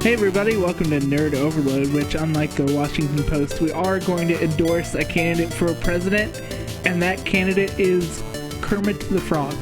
Hey everybody, welcome to Nerd Overload, which unlike the Washington Post, we are going to endorse a candidate for president, and that candidate is Kermit the Frog.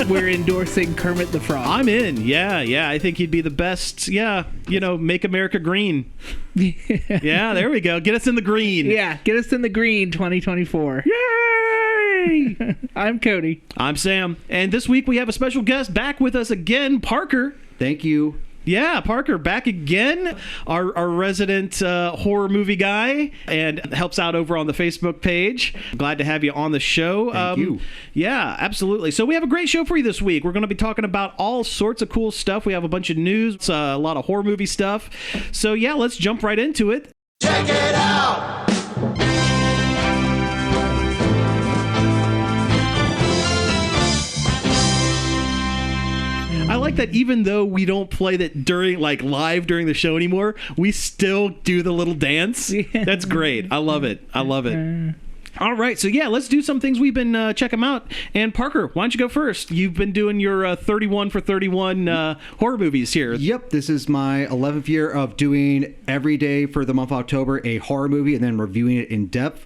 We're endorsing Kermit the Frog. I'm in. Yeah. I think he'd be the best. Yeah. Make America green. Yeah, there we go. Get us in the green. Yeah, get us in the green 2024. Yay! I'm Cody. I'm Sam. And this week we have a special guest back with us again, Parker. Thank you. Yeah, Parker, back again, our resident horror movie guy, and helps out over on the Facebook page. Glad to have you on the show. Thank you. Yeah, absolutely. So we have a great show for you this week. We're going to be talking about all sorts of cool stuff. We have a bunch of news, a lot of horror movie stuff. So yeah, let's jump right into it. Check it out! I like that even though we don't play that during live during the show anymore, we still do the little dance. Yeah. That's great. I love it. All right, so yeah, let's do some things we've been check them out. And Parker, why don't you go first? You've been doing your 31 for 31 horror movies here. Yep, this is my 11th year of doing every day for the month of October a horror movie and then reviewing it in depth.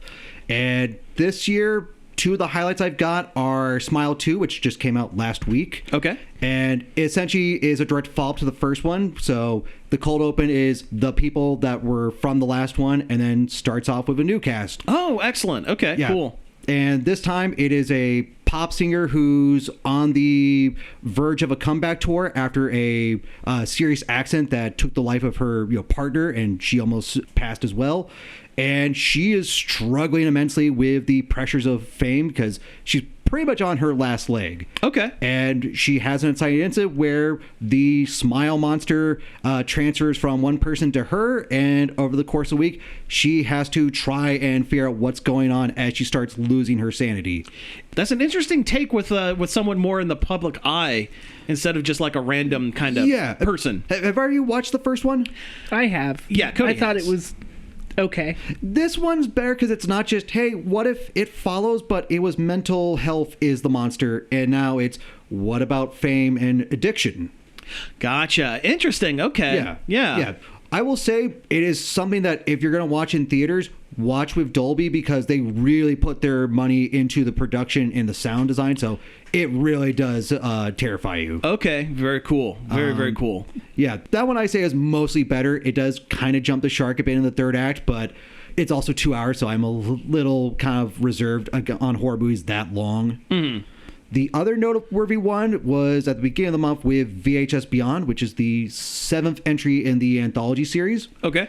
And this year, two of the highlights I've got are Smile 2, which just came out last week. Okay. And it essentially is a direct follow-up to the first one. So the cold open is the people that were from the last one and then starts off with a new cast. Oh, excellent. Okay, Yeah. cool. And this time it is a pop singer who's on the verge of a comeback tour after a serious accident that took the life of her partner, and she almost passed as well. And she is struggling immensely with the pressures of fame because she's pretty much on her last leg. Okay. And she has an exciting incident where the smile monster transfers from one person to her, and over the course of the week, she has to try and figure out what's going on as she starts losing her sanity. That's an interesting take with someone more in the public eye instead of just like a random kind of person. Have already watched the first one? I have. Yeah, Cody I thought has. it was okay. This one's better because it's not just, hey, what if it follows, but it was mental health is the monster, and now it's what about fame and addiction? Gotcha. Interesting. Okay. Yeah. I will say it is something that if you're going to watch in theaters, watch with Dolby because they really put their money into the production and the sound design. So it really does terrify you. Okay. Very cool. Very cool. Yeah, that one I say is mostly better. It does kind of jump the shark a bit in the third act, but it's also 2 hours, so I'm a little kind of reserved on horror movies that long. Mm-hmm. The other noteworthy one was at the beginning of the month with VHS Beyond, which is the 7th entry in the anthology series. Okay.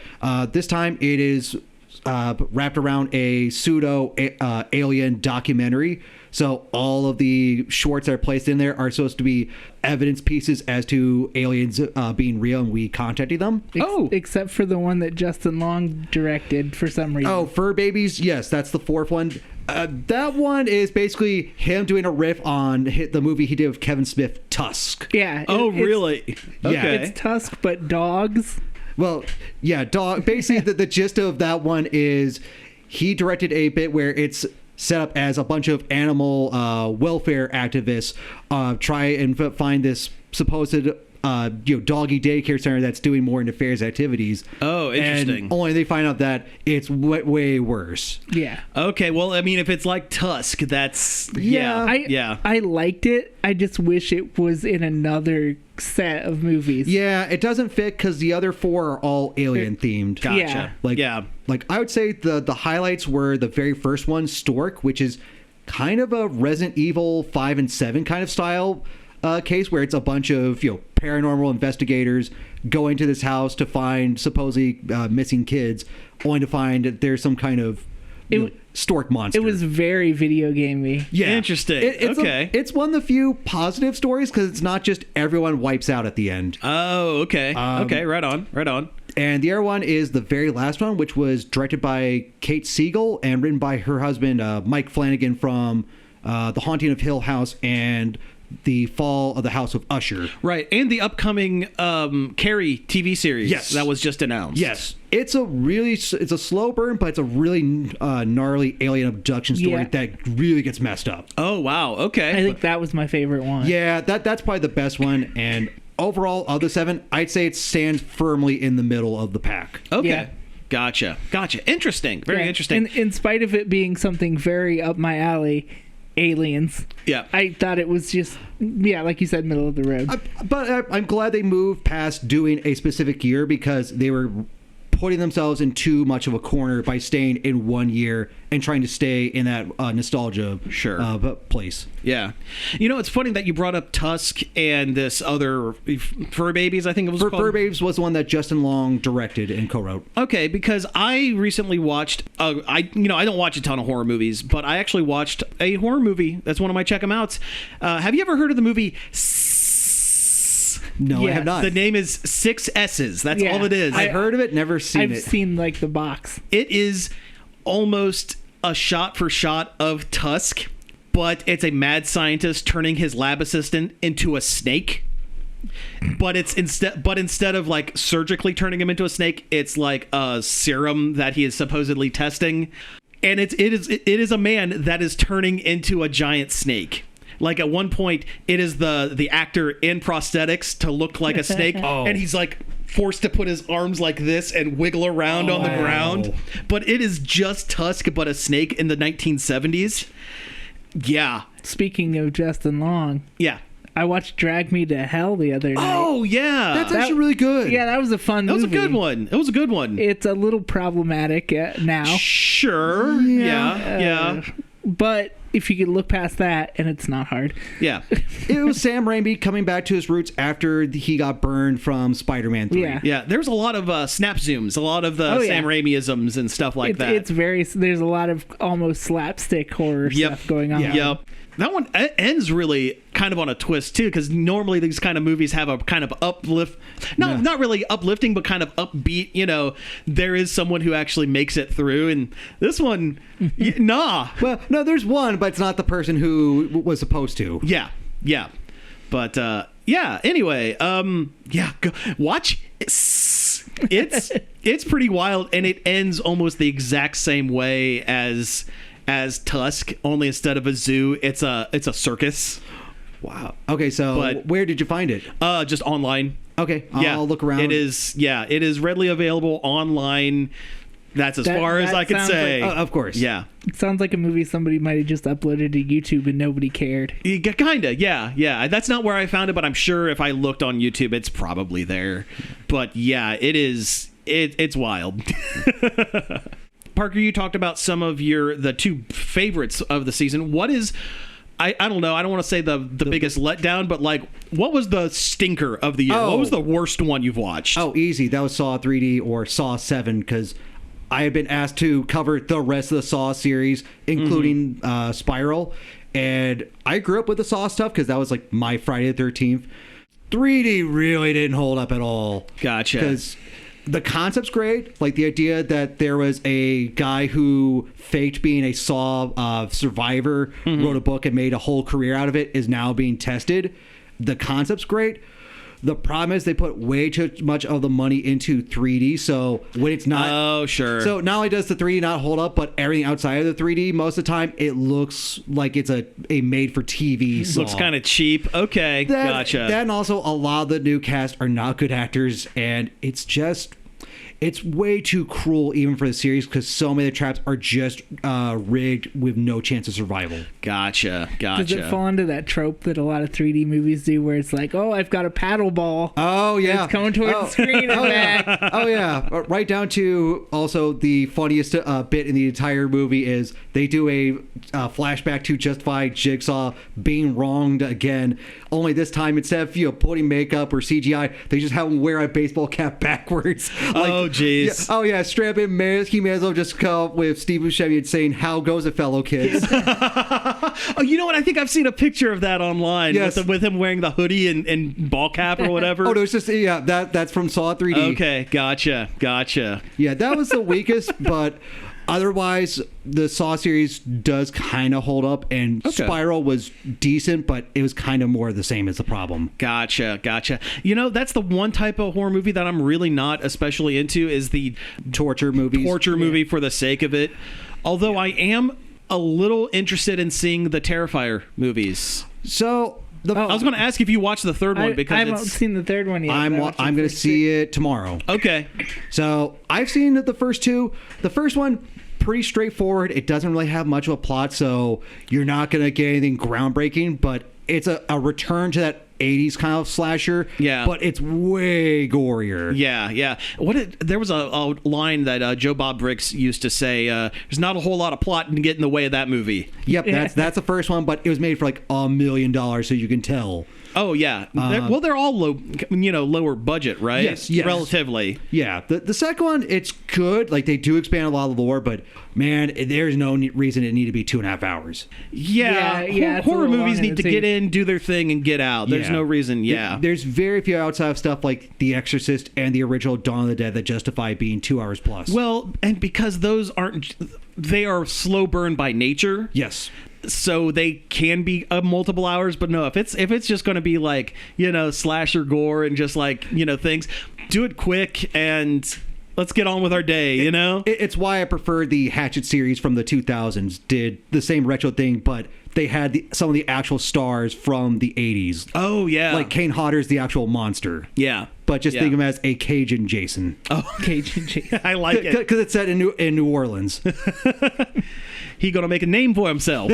This time it is wrapped around a pseudo-alien documentary. So all of the shorts that are placed in there are supposed to be evidence pieces as to aliens being real, and we contacted them. Except for the one that Justin Long directed for some reason. Oh, Fur Babies? Yes, that's the fourth one. That one is basically him doing a riff on the movie he did with Kevin Smith, Tusk. Yeah. Really? Okay. It's Tusk, but dogs. Well, yeah, dog. Basically, the gist of that one is he directed a bit where it's set up as a bunch of animal welfare activists try and find this supposed doggy daycare center that's doing more nefarious activities. Oh, interesting. And only they find out that it's way worse. Yeah. Okay, well, I mean, if it's like Tusk, that's... I liked it. I just wish it was in another set of movies. Yeah, it doesn't fit because the other four are all alien themed. Gotcha. Yeah. Like I would say the highlights were the very first one, Stork, which is kind of a Resident Evil 5 and 7 kind of style case where it's a bunch of paranormal investigators going to this house to find supposedly missing kids, only to find that there's some kind of stork monster. It was very video gamey. Yeah, interesting. It's one of the few positive stories because it's not just everyone wipes out at the end. Oh, okay. Okay, right on. And the other one is the very last one, which was directed by Kate Siegel and written by her husband, Mike Flanagan, from The Haunting of Hill House and The Fall of the House of Usher. Right, and the upcoming Carrie TV series that was just announced. Yes. It's a slow burn, but it's a really gnarly alien abduction story that really gets messed up. Oh, wow. Okay. I think that was my favorite one. Yeah, that's probably the best one, and overall, of the 7, I'd say it stands firmly in the middle of the pack. Okay. Yeah. Gotcha. Interesting. Very Yeah. interesting. In spite of it being something very up my alley, Aliens. Yeah. I thought it was just, like you said, middle of the road. But I'm glad they moved past doing a specific year because they were putting themselves in too much of a corner by staying in 1 year and trying to stay in that nostalgia place. Yeah. It's funny that you brought up Tusk and this other Fur Babies, I think it was called. Fur Babies was the one that Justin Long directed and co-wrote. Okay, because I recently watched, I don't watch a ton of horror movies, but I actually watched a horror movie. That's one of my check 'em outs. Have you ever heard of the movie No, I Yes. have not. The name is 6 S's. That's all it is. I've heard of it, never seen I've it. seen like the box. It is almost a shot for shot of Tusk, but it's a mad scientist turning his lab assistant into a snake. But instead of like surgically turning him into a snake, it's like a serum that he is supposedly testing, and it is a man that is turning into a giant snake. Like at one point, it is the actor in prosthetics to look like a snake, and he's like forced to put his arms like this and wiggle around on the ground. But it is just Tusk, but a snake in the 1970s. Yeah. Speaking of Justin Long, Yeah. I watched Drag Me to Hell the other night. Oh, yeah. That's actually really good. Yeah, that was a fun That was movie. a good one. It was a good one. It's a little problematic now. Sure. Yeah. But if you could look past that, and it's not hard. Yeah. It was Sam Raimi coming back to his roots after he got burned from Spider-Man 3. Yeah. Yeah. There's a lot of snap zooms, a lot of the Sam Raimi-isms and stuff like that. It's there's a lot of almost slapstick horror stuff going on. Yep. That one ends really kind of on a twist too, because normally these kind of movies have a kind of uplift, not really uplifting, but kind of upbeat. There is someone who actually makes it through, and this one, nah. Well, no, there's one, but it's not the person who was supposed to. Yeah. But anyway, go watch. It's pretty wild, and it ends almost the exact same way as Tusk, only instead of a zoo, it's a circus. Wow. Okay, so But- where did you find it? Just online. Okay, Yeah, I'll look around. It is readily available online. That's as far as that I can sounds say. like- Of course. Yeah. It sounds like a movie somebody might have just uploaded to YouTube and nobody cared. Kinda, yeah. That's not where I found it, but I'm sure if I looked on YouTube, it's probably there. But yeah, it is. It's wild. Parker, you talked about some of the two favorites of the season. What is, I don't know, I don't want to say the biggest letdown, but like, what was the stinker of the year? What was the worst one you've watched? Oh, easy. That was Saw 3D or Saw 7 because I had been asked to cover the rest of the Saw series, including Spiral. And I grew up with the Saw stuff because that was like my Friday the 13th. 3D really didn't hold up at all. Gotcha. Because the concept's great. Like the idea that there was a guy who faked being a Saw survivor, wrote a book and made a whole career out of it is now being tested. The concept's great. The problem is they put way too much of the money into 3D. So when it's not... Oh, sure. So not only does the 3D not hold up, but everything outside of the 3D, most of the time, it looks like it's a made-for-TV Saw. Looks kind of cheap. Okay, gotcha. That and also a lot of the new cast are not good actors, and it's just... It's way too cruel even for the series because so many of the traps are just rigged with no chance of survival. Gotcha. Does it fall into that trope that a lot of 3D movies do where it's like, oh, I've got a paddle ball. Oh, yeah. It's coming towards the screen and back. Oh, yeah. Right down to also the funniest bit in the entire movie is they do a flashback to justify Jigsaw being wronged again. Only this time, instead of putting makeup or CGI, they just have him wear a baseball cap backwards. Oh, jeez. Yeah, straight up, he may as well just come up with Steve Buscemi and saying, "How goes it, fellow kids?" Oh, you know what? I think I've seen a picture of that online. Yes. With him wearing the hoodie and ball cap or whatever. Oh, no, it's just, that's from Saw 3D. Okay, gotcha. Yeah, that was the weakest, but otherwise, the Saw series does kind of hold up, and Spiral was decent, but it was kind of more of the same as the problem. Gotcha. That's the one type of horror movie that I'm really not especially into is the Torture movies. torture movie for the sake of it. Although I am a little interested in seeing the Terrifier movies. So, I was going to ask if you watched the third one because I haven't it's seen the third one yet. I'm going to see it tomorrow. okay. So I've seen the first two. The first one, pretty straightforward. It doesn't really have much of a plot, so you're not going to get anything groundbreaking, but it's a return to that 80s kind of slasher. Yeah. But it's way gorier. Yeah. There was a line that Joe Bob Briggs used to say, there's not a whole lot of plot to get in the way of that movie. Yep, that's the first one, but it was made for like $1 million, so you can tell. Oh, yeah. They're all lower budget, right? Yes. Relatively. Yeah, the second one, it's good. Like, they do expand a lot of the lore, but man, there's no reason it need to be 2.5 hours. Yeah. it's a Horror little movies long need in to the get tooth. in, do their thing, and get out. There's no reason. Yeah. There's very few outside of stuff like The Exorcist and the original Dawn of the Dead that justify being 2 hours plus. Well, and because those they are slow burn by nature. Yes. So they can be multiple hours, but no, if it's just going to be like, slasher gore and just like, things, do it quick and let's get on with our day, It's why I prefer the Hatchet series from the 2000s. Did the same retro thing, but they had some of the actual stars from the 80s. Oh, yeah. Like Kane Hodder's the actual monster. Yeah. But just think of him as a Cajun Jason. Oh, Cajun Jason. I like it. Because it's set in New Orleans. He gonna make a name for himself.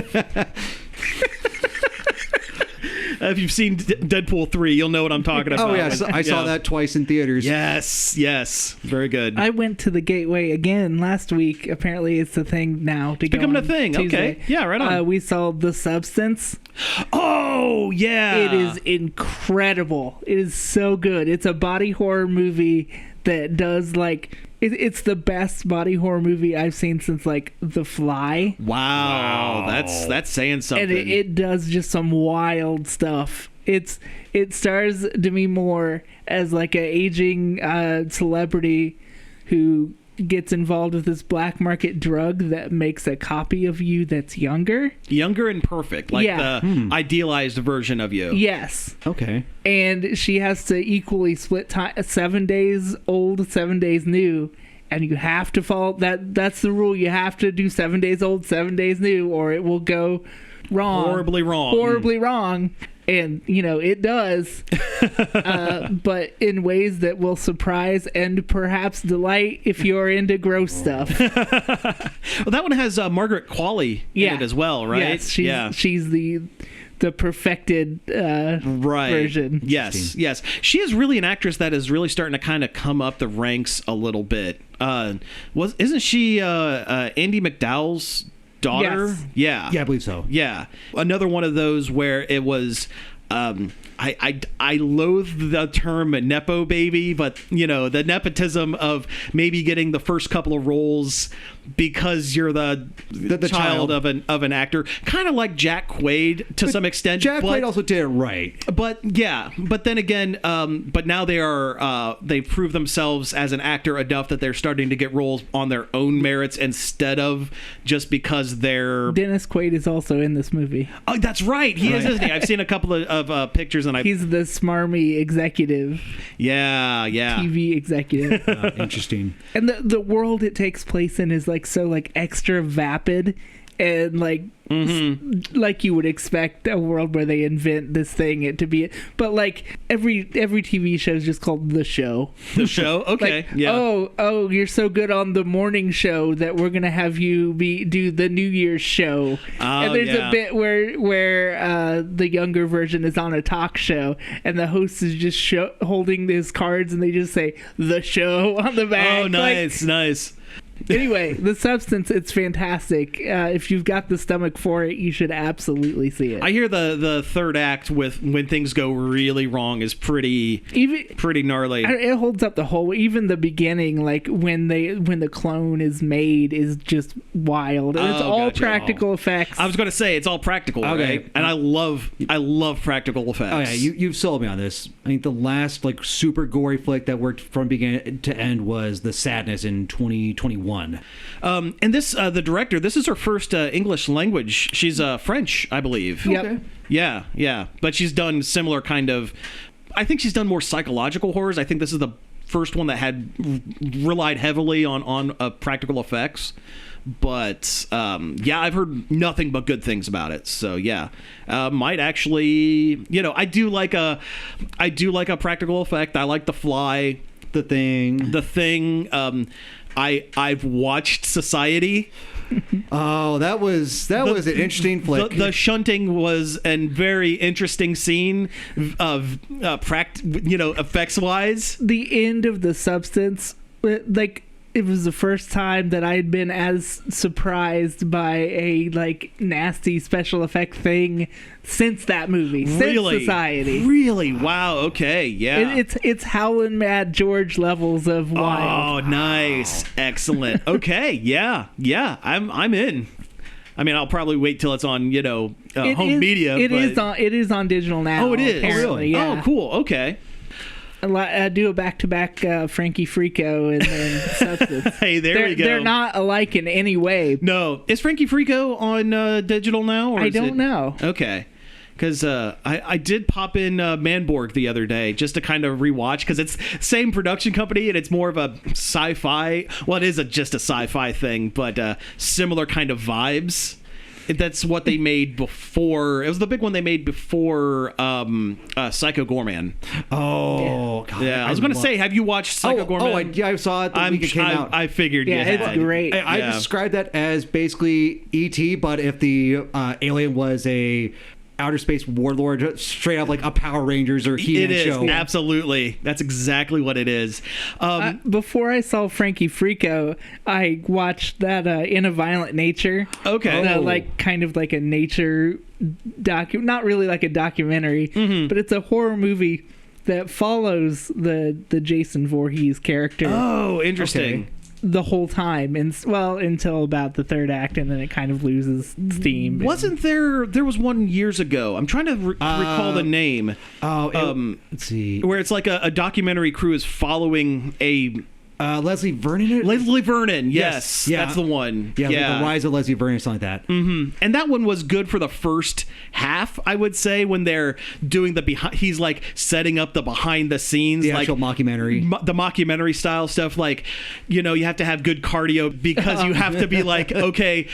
If you've seen Deadpool 3, you'll know what I'm talking about. Oh, yeah. I saw that twice in theaters. Yes. Very good. I went to the Gateway again last week. Apparently, it's a thing now. To go becoming a on thing. Tuesday. Okay. Yeah, right on. We saw The Substance. Oh, yeah. It is incredible. It is so good. It's a body horror movie that does like... It's the best body horror movie I've seen since like The Fly. Wow. That's saying something. And it does just some wild stuff. It stars Demi Moore as like an aging celebrity who gets involved with this black market drug that makes a copy of you that's younger and perfect, like the idealized version of you. Yes. Okay. And she has to equally split time, 7 days old, 7 days new, and you have to follow that's the rule. You have to do 7 days old, 7 days new, or it will go wrong, horribly wrong. And it does, but in ways that will surprise and perhaps delight if you're into gross stuff. Well, that one has Margaret Qualley in it as well, right? Yes, she's the perfected version. Yes. She is really an actress that is really starting to kind of come up the ranks a little bit. Isn't she Andy McDowell's daughter? Yes. Yeah, I believe so. Yeah. Another one of those where it was I loathe the term nepo baby, but the nepotism of maybe getting the first couple of roles because you're the child of an actor, kind of like Jack Quaid to some extent. Jack Quaid also did it right. But then again, but now they prove themselves as an actor enough that they're starting to get roles on their own merits instead of just because they're. Dennis Quaid is also in this movie. Oh, that's right. He is, isn't he? I've seen a couple of pictures and he's the smarmy executive. Yeah. TV executive. Interesting. And the world it takes place in is like so like extra vapid and like like you would expect a world where they invent this thing it to be, but like every TV show is just called The Show. The Show. Okay. Like, oh, you're so good on the morning show that we're gonna have you do the New Year's show. And there's a bit where the younger version is on a talk show and the host is just holding these cards and they just say The Show on the back. Oh, nice. Anyway, The Substance, it's fantastic. If you've got the stomach for it, you should absolutely see it. I hear the third act with when things go really wrong is pretty gnarly. It holds up the whole, even the beginning, like when the clone is made is just wild. And it's all practical effects. I was going to say it's all practical, right? And I love practical effects. Oh yeah, you've sold me on this. I think the last like super gory flick that worked from beginning to end was The Sadness in 2021. And this the director, this is her first English language. She's French, I believe. Yep. Okay. Yeah. But she's done similar kind of. I think she's done more psychological horrors. I think this is the first one that had relied heavily on practical effects. But yeah, I've heard nothing but good things about it. So yeah, might actually, I do like a practical effect. I like The Fly, The Thing. I've watched Society. Oh, that was an interesting flick. The shunting was a very interesting scene of effects wise. The end of The Substance, like, it was the first time that I had been as surprised by a nasty special effect thing since that movie. Really? Since Society. Really? Wow. Okay. Yeah. It's Howlin' Mad George levels of wild. Oh, nice. Excellent. Okay. Yeah. Yeah. I'm in. I mean, I'll probably wait till it's on, home media. It is on digital now. Oh, it is. Apparently, yeah. Oh, cool. Okay. I do a back-to-back Frankie Frico and then Substance. Hey, we go. They're not alike in any way. No. Is Frankie Frico on digital now? Or I don't know. Okay. Because I did pop in Manborg the other day just to kind of rewatch, because it's same production company and it's more of a sci-fi. Well, it is just a sci-fi thing, but similar kind of vibes. That's what they made before. It was the big one they made before Psycho Gorman. Oh, God. Yeah, I was going to say, have you watched Psycho Gorman? I saw it the week it came out. I figured yeah, you it's had. great. I described that as basically E.T., but if the alien was a outer space warlord, straight up like a Power Rangers or He-Man show. It is, absolutely. That's exactly what it is. Before I saw Frankie Frico, I watched that In a Violent Nature. Okay. Kind of like a nature not really like a documentary, but it's a horror movie that follows the Jason Voorhees character. Oh, interesting. Okay. The whole time, until about the third act, and then it kind of loses steam. Wasn't there was one years ago, I'm trying to recall the name. Let's see. Where it's like a documentary crew is following a Leslie Vernon? Leslie Vernon, yes. Yeah. That's the one. Yeah, like the rise of Leslie Vernon, something like that. Mm-hmm. And that one was good for the first half, I would say, when they're doing he's like setting up the behind the scenes. The actual mockumentary. The mockumentary style stuff. Like, you have to have good cardio because you have to be like, okay,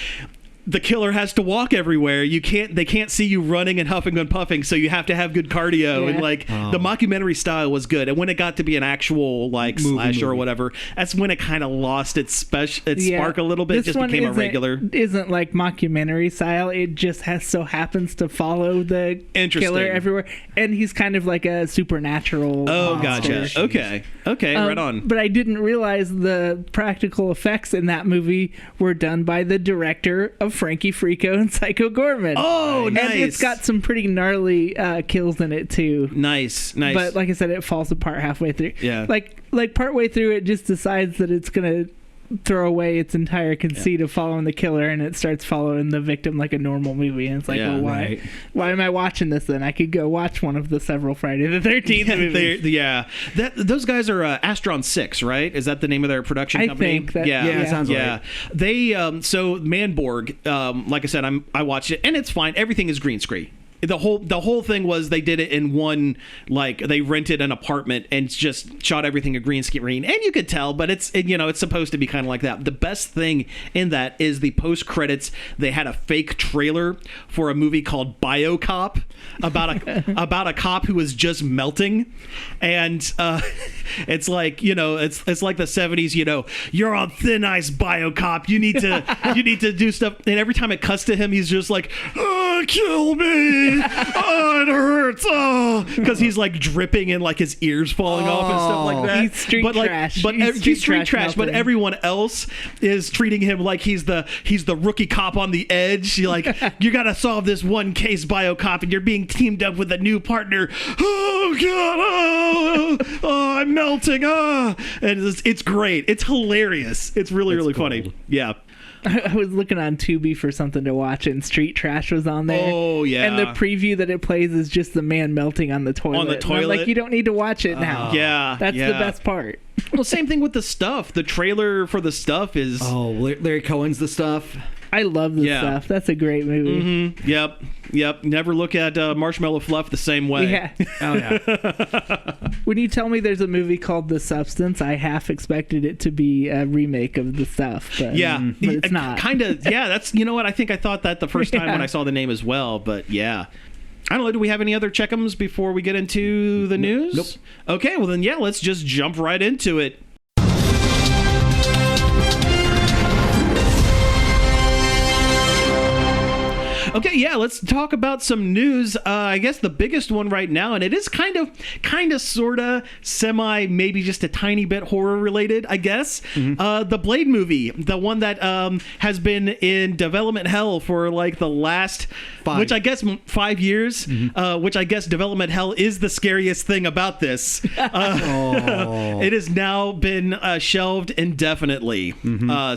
the killer has to walk everywhere. They can't see you running and huffing and puffing, so you have to have good cardio. Yeah. And the mockumentary style was good. And when it got to be an actual slasher or whatever, that's when it kind of lost its spark a little bit. It just became a regular. Isn't like mockumentary style. It just so happens to follow the killer everywhere, and he's kind of like a supernatural. Oh, monster. gotcha. Okay, right on. But I didn't realize the practical effects in that movie were done by the director of Frankie Frico and Psycho Gorman. Oh, nice. And it's got some pretty gnarly kills in it too. Nice. But like I said, it falls apart halfway through. Yeah. Like partway through, it just decides that it's gonna throw away its entire conceit of following the killer, and it starts following the victim like a normal movie. And it's like, why am I watching this then? I could go watch one of the several Friday the 13th movies. Those guys are Astron 6, right? Is that the name of their production company? I think that, it sounds right. They so Manborg, like I said, I watched it and it's fine. Everything is green screen. The whole thing was they did it in one, they rented an apartment and just shot everything a green screen, and you could tell, but it's supposed to be kind of like that. The best thing in that is the post credits. They had a fake trailer for a movie called BioCop about a cop who was just melting, and it's like it's like the 70s. You're on thin ice, BioCop. You need to do stuff, and every time it cuts to him, he's just like, kill me. Oh, it hurts. Oh, because he's like dripping and like his ears falling off and stuff like that. He's street trash. But he's street trash. But everyone else is treating him like he's the rookie cop on the edge. You're like, you got to solve this one case, BioCop, and you're being teamed up with a new partner. Oh God! Oh, I'm melting. And it's great. It's hilarious. It's really funny. Yeah. I was looking on Tubi for something to watch, and Street Trash was on there. Oh, yeah. And the preview that it plays is just the man melting on the toilet. On the toilet? And I'm like, you don't need to watch it now. Yeah. That's the best part. Well, same thing with The Stuff. The trailer for The Stuff is... Oh, Larry Cohen's The Stuff. I love this Yeah. stuff. That's a great movie. Yep. Never look at Marshmallow Fluff the same way. Yeah. Oh yeah. When you tell me there's a movie called The Substance, I half expected it to be a remake of the stuff, but but it's not. Kind of. Yeah, that's. You know what? I think I thought that the first time when I saw the name as well. But yeah. I don't know. Do we have any other checkums before we get into the news? Nope. Okay. Well, then, yeah. Let's just jump right into it. Okay, yeah, let's talk about some news. I guess the biggest one right now, and it is kind of, sorta, semi, maybe just a tiny bit horror related, I guess. The Blade movie, the one that has been in development hell for like the last, 5. which I guess 5 years, which I guess development hell is the scariest thing about this. It has now been shelved indefinitely.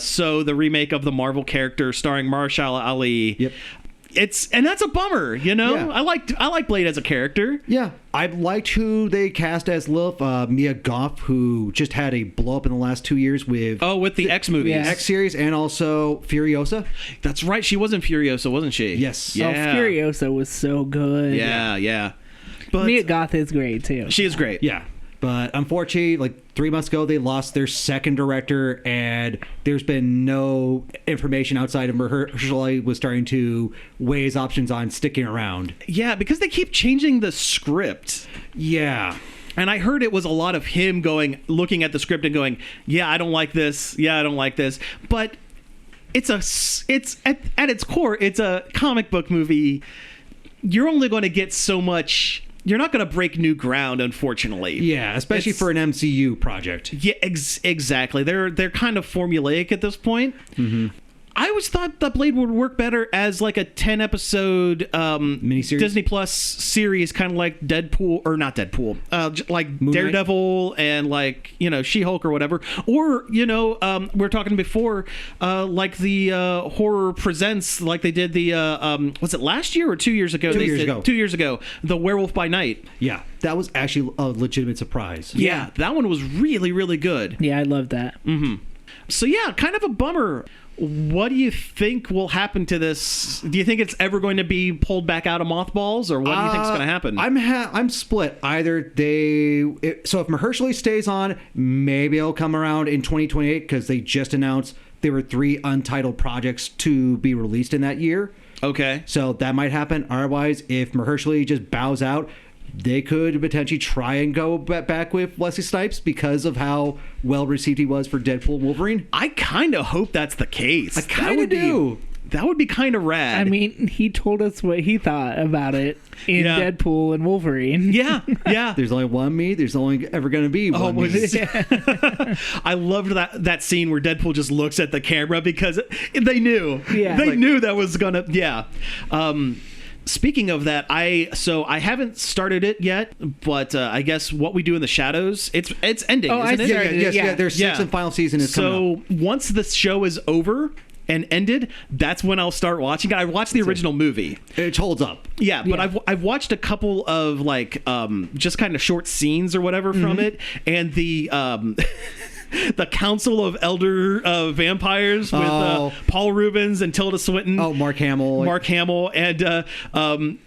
So the remake of the Marvel character starring Mahershala Ali. Yep. And that's a bummer, you know. Yeah. I like Blade as a character. Yeah, I liked who they cast as Lilith, Mia Goth, who just had a blow up in the last 2 years with With the X movies. Yeah. X series and also Furiosa. That's right. She was in Furiosa, wasn't she? Yes. Oh, Yeah. Furiosa was so good. Yeah. But Mia Goth is great too. she is great. Yeah, but unfortunately, like 3 months ago, they lost their second director, and there's been no information outside of Mahershala was starting to weigh his options on sticking around. Yeah, because they keep changing the script. Yeah. And I heard it was a lot of him looking at the script and going, "Yeah, I don't like this. Yeah, I don't like this." But it's at its core, it's a comic book movie. You're only going to get so much. You're not going to break new ground, unfortunately. Yeah, especially for an MCU project. Yeah, exactly. They're kind of formulaic at this point. I always thought that Blade would work better as like a 10-episode Miniseries? Disney Plus series, kind of like Deadpool, or not Deadpool, like Moon Knight? Daredevil and like, She-Hulk or whatever. Or, we were talking before, like the Horror Presents, like they did the, was it last year or 2 years ago? 2 years ago. 2 years ago, the Werewolf by Night. Yeah, that was actually a legitimate surprise. Yeah, that one was really, really good. Yeah, I love that. So yeah, kind of a bummer. What do you think will happen to this? Do you think it's ever going to be pulled back out of mothballs, or what do you think is going to happen? I'm split. Either so if Mahershala stays on, maybe it'll come around in 2028 because they just announced there were 3 untitled projects to be released in that year. Okay. So that might happen. Otherwise, if Mahershala just bows out, they could potentially try and go back with Wesley Snipes because of how well received he was for Deadpool and Wolverine. I kind of hope that's the case. I kind of do. That would be kind of rad. I mean, he told us what he thought about it in Yeah. Deadpool and Wolverine. yeah. There's only one me. There's only ever going to be one me. I loved that scene where Deadpool just looks at the camera because they knew. Yeah. They Like- knew that was gonna. Yeah. Speaking of that, I haven't started it yet, but I guess What We Do in the Shadows, it's ending, Oh, I isn't it? started it. Yeah, Yeah. their sixth and final season is coming up. So once the show is over and ended, that's when I'll start watching it. I watched the original movie. It holds up. Yeah, but Yeah. I've watched a couple of like just kind of short scenes or whatever from it, and the the Council of Elder Vampires with Oh. Paul Rubens and Tilda Swinton. Oh, Mark Hamill. And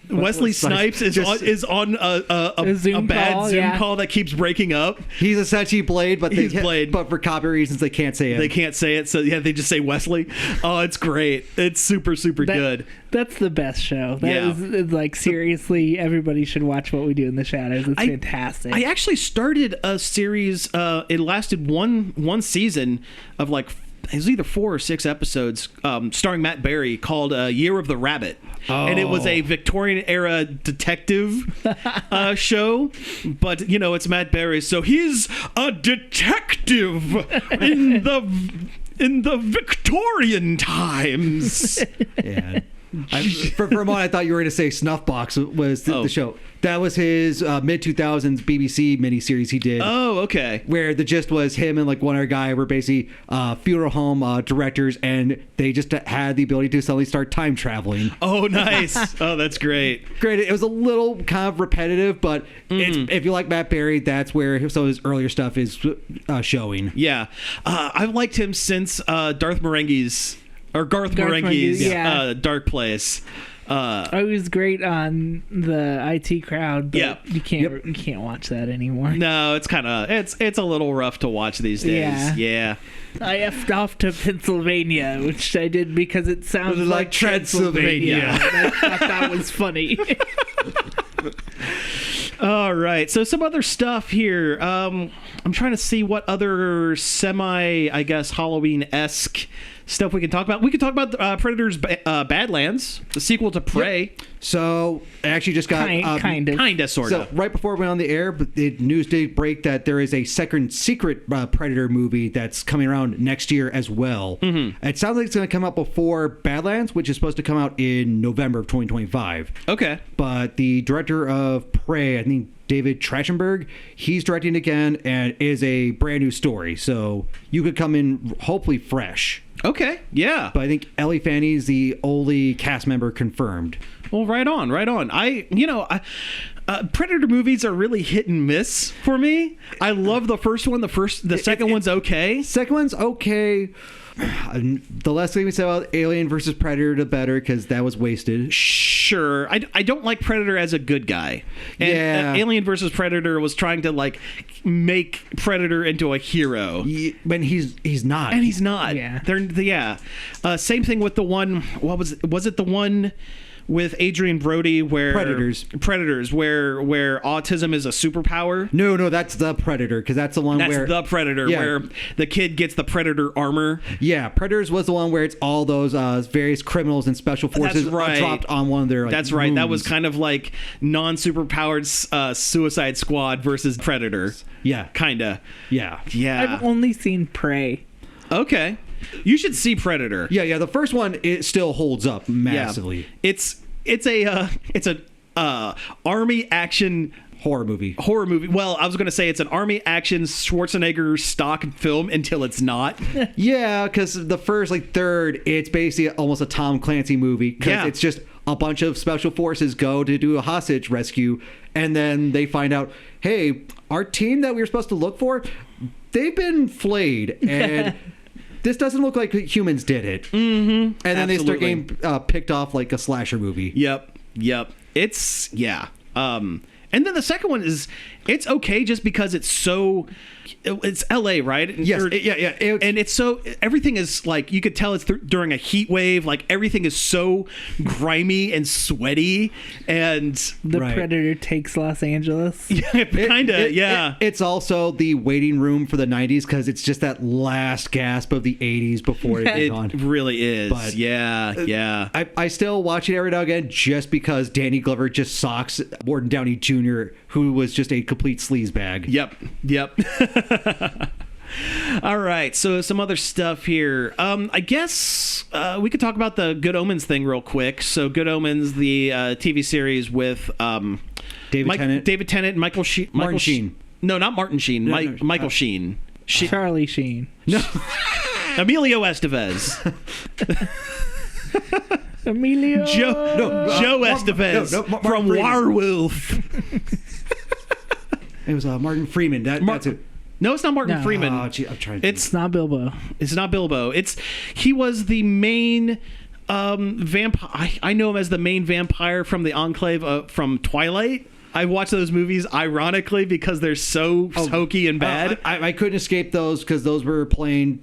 Wesley Snipes is on a Zoom bad call, Zoom yeah. call that keeps breaking up. He's essentially Blade, but He's Blade. But for copyright reasons, they can't say it. They can't say it, so yeah, they just say Wesley. Oh, it's great. It's super good. That's the best show. That Yeah. is like, seriously, everybody should watch What We Do in the Shadows. It's fantastic. I actually started a series. It lasted one season of like, it was either 4 or 6 episodes, starring Matt Berry, called Year of the Rabbit. And it was a Victorian era detective show, but it's Matt Berry, so he's a detective in the Victorian times. Yeah. For a moment, I thought you were going to say Snuffbox was the show. That was his mid-2000s BBC miniseries he did. Oh, okay. Where the gist was him and like one other guy were basically funeral home directors, and they just had the ability to suddenly start time traveling. Oh, nice. Oh, that's great. Granted, it was a little kind of repetitive, but if you like Matt Berry, that's where some of his earlier stuff is showing. Yeah. I've liked him since Darth Marenghi's or Garth Garth Marenghi's Marenghi, yeah. Dark Place. It was great on the IT Crowd, but Yeah. you can't watch that anymore. No, it's kind of it's a little rough to watch these days. Yeah. I effed off to Pennsylvania, which I did because it sounds like Transylvania. Transylvania. And I thought that was funny. All right. So some other stuff here. I'm trying to see what other I guess, Halloween-esque stuff we can talk about. We could talk about Predator's Badlands, the sequel to Prey. So I actually just got kind of. Kinda, sort So of. right before we went on the air, but the news did break that there is a second secret Predator movie that's coming around next year as well. Mm-hmm. It sounds like it's going to come out before Badlands, which is supposed to come out in November of 2025. Okay. But the director of Prey, I think David Trachtenberg, he's directing again, and it is a brand new story. So you could come in hopefully fresh. Okay. Yeah. But I think Ellie Fanny's the only cast member confirmed. Well, right on. Predator movies are really hit and miss for me. I love the first one. The second one's okay. Second one's okay. The less thing we said about Alien versus Predator, the better, because that was wasted. Sure. I don't like Predator as a good guy. And Yeah. Alien versus Predator was trying to make Predator into a hero. When he's not. And he's not. Yeah. Same thing with the one. What was it? Was it the one with Adrian Brody where Predators, where autism is a superpower? No, that's the Predator, because that's the one That's where the Predator, Yeah. where the kid gets the Predator armor. Yeah, Predators was the one where it's all those various criminals and special forces right. dropped on one of their. That's right. That was moons. kind of like non-superpowered Suicide Squad versus Predator. Yeah, Kinda. yeah. Yeah. I've only seen Prey. Okay. You should see Predator. Yeah. The first one, it still holds up massively. Yeah. It's a army action Horror movie. Well, I was going to say it's an army action Schwarzenegger stock film until it's not. Yeah, because the first third, it's basically almost a Tom Clancy movie, because it's just a bunch of special forces go to do a hostage rescue, and then they find out, hey, our team that we were supposed to look for, they've been flayed, and this doesn't look like humans did it. Mm-hmm. And then they start getting picked off like a slasher movie. Yep. It's and then the second one it's okay just because it's LA, right? Yes. And it's so everything is you could tell it's during a heat wave. Everything is so grimy and sweaty, and The Right. Predator takes Los Angeles. It's also the waiting room for the 90s, because it's just that last gasp of the 80s before it it goes on. really is. But, yeah. I still watch it every now and again just because Danny Glover just socks Morton Downey Jr., who was just a complete sleazebag. Yep. All right, so some other stuff here. I guess we could talk about the Good Omens thing real quick. So Good Omens, the TV series with David Tennant, and Michael Sheen. Martin Sheen. No, not Martin Sheen. Michael Sheen. Charlie Sheen. No. Emilio Estevez. Emilio. Joe Estevez Martin from Freeman. Werewolf. It was Martin Freeman. That's it. No, it's not Martin No. Freeman. Oh, gee, I'm trying to It's not Bilbo. It's not Bilbo. He was the main vampire. I know him as the main vampire from the Enclave from Twilight. I watch those movies ironically because they're so hokey and bad. I couldn't escape those, because those were playing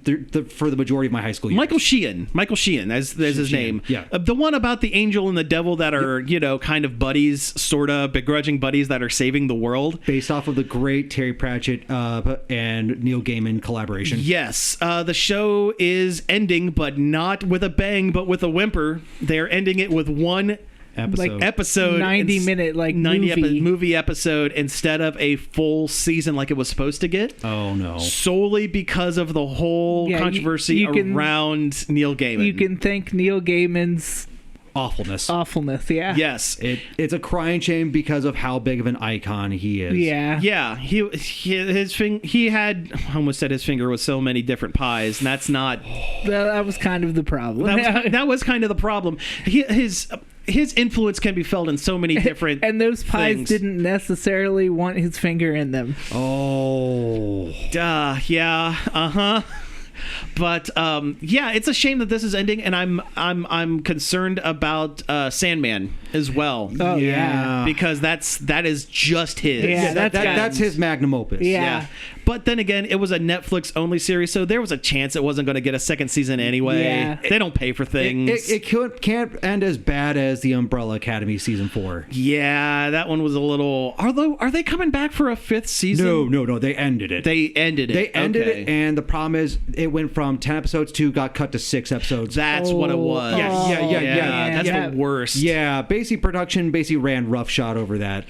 for the majority of my high school years. Michael Sheehan, as his name. Yeah. The one about the angel and the devil that are, kind of buddies, sort of begrudging buddies that are saving the world. Based off of the great Terry Pratchett and Neil Gaiman collaboration. Yes. The show is ending, but not with a bang, but with a whimper. They're ending it with one episode 90-minute 90 movie. movie episode instead of a full season like it was supposed to get. Oh, no. Solely because of the whole controversy around Neil Gaiman. You can thank Neil Gaiman's Awfulness. yeah. Yes. It's a crying shame because of how big of an icon he is. Yeah. He had I almost said his finger with so many different pies, and that's not That was kind of the problem. that was kind of the problem. His influence can be felt in so many different and those pies things. didn't necessarily want his finger in them. Oh. Yeah. But yeah, it's a shame that this is ending, and I'm concerned about Sandman as well. Oh yeah. Because that is just his. Yeah, That's his magnum opus. Yeah. But then again, it was a Netflix only series, so there was a chance it wasn't going to get a second season anyway. Yeah. They don't pay for things. It can't end as bad as the Umbrella Academy season 4. Yeah, that one was a little. Are they coming back for a 5th season? No, they ended it. They ended it. They ended Okay. it, and the problem is it went from 10 episodes to got cut to 6 episodes. That's what it was. Yeah. That's Yeah. the worst. Yeah, production ran roughshod over that.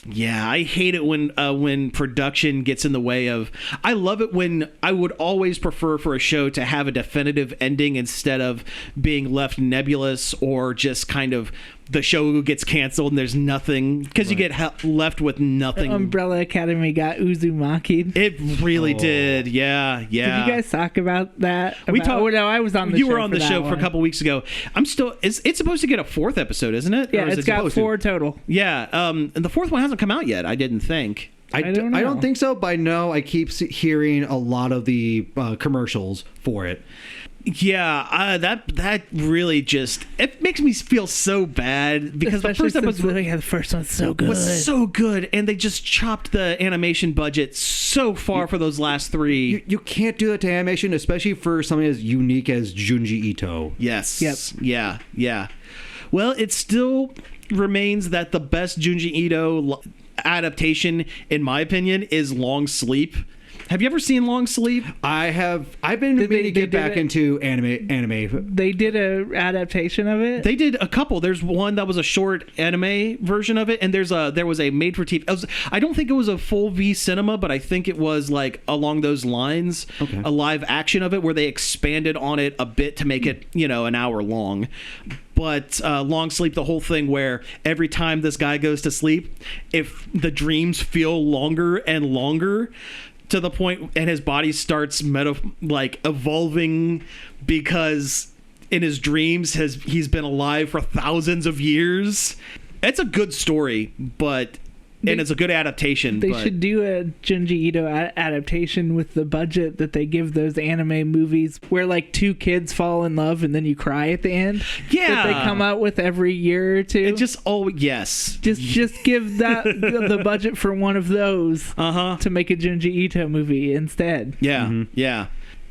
Yeah, I hate it when production gets in the way of. I love it when I would always prefer for a show to have a definitive ending instead of being left nebulous or just kind of the show gets canceled and there's nothing because you get left with nothing. Umbrella Academy got Uzumaki. It really did. Yeah. Did you guys talk about that? We talked. Oh, no, I was on the You show were on for the that show for a one. couple weeks ago. I'm still. It's supposed to get a 4th episode, isn't it? Yeah, Or is it's it got supposed to? 4 total. Yeah. And the 4th one hasn't come out yet. I didn't think. I don't know. don't think so, but I know I keep hearing a lot of the commercials for it. Yeah, that really just it makes me feel so bad because Especially the first episode the first one's so good. was so good, and they just chopped the animation budget so far for those last 3. You can't do that to animation, especially for something as unique as Junji Ito. Yes. Yep. Yeah. Well, it still remains that the best Junji Ito adaptation, in my opinion, is Long Sleep. Have you ever seen Long Sleep? I have. I've been meaning to get back into anime. They did a adaptation of it. They did a couple. There's one that was a short anime version of it, and there was a made for TV. I don't think it was a full V cinema, but I think it was like along those lines, Okay. a live action of it where they expanded on it a bit to make it an hour long. But Long Sleep, the whole thing where every time this guy goes to sleep, if the dreams feel longer and longer, to the point, and his body starts evolving because in his dreams he's been alive for thousands of years. It's a good story, and it's a good adaptation. They but should do a Junji Ito adaptation with the budget that they give those anime movies where like 2 kids fall in love and then you cry at the end. Yeah. That they come out with every year or 2. it just yes. Just give that the budget for one of those Uh-huh. to make a Junji Ito movie instead. Yeah. Yeah.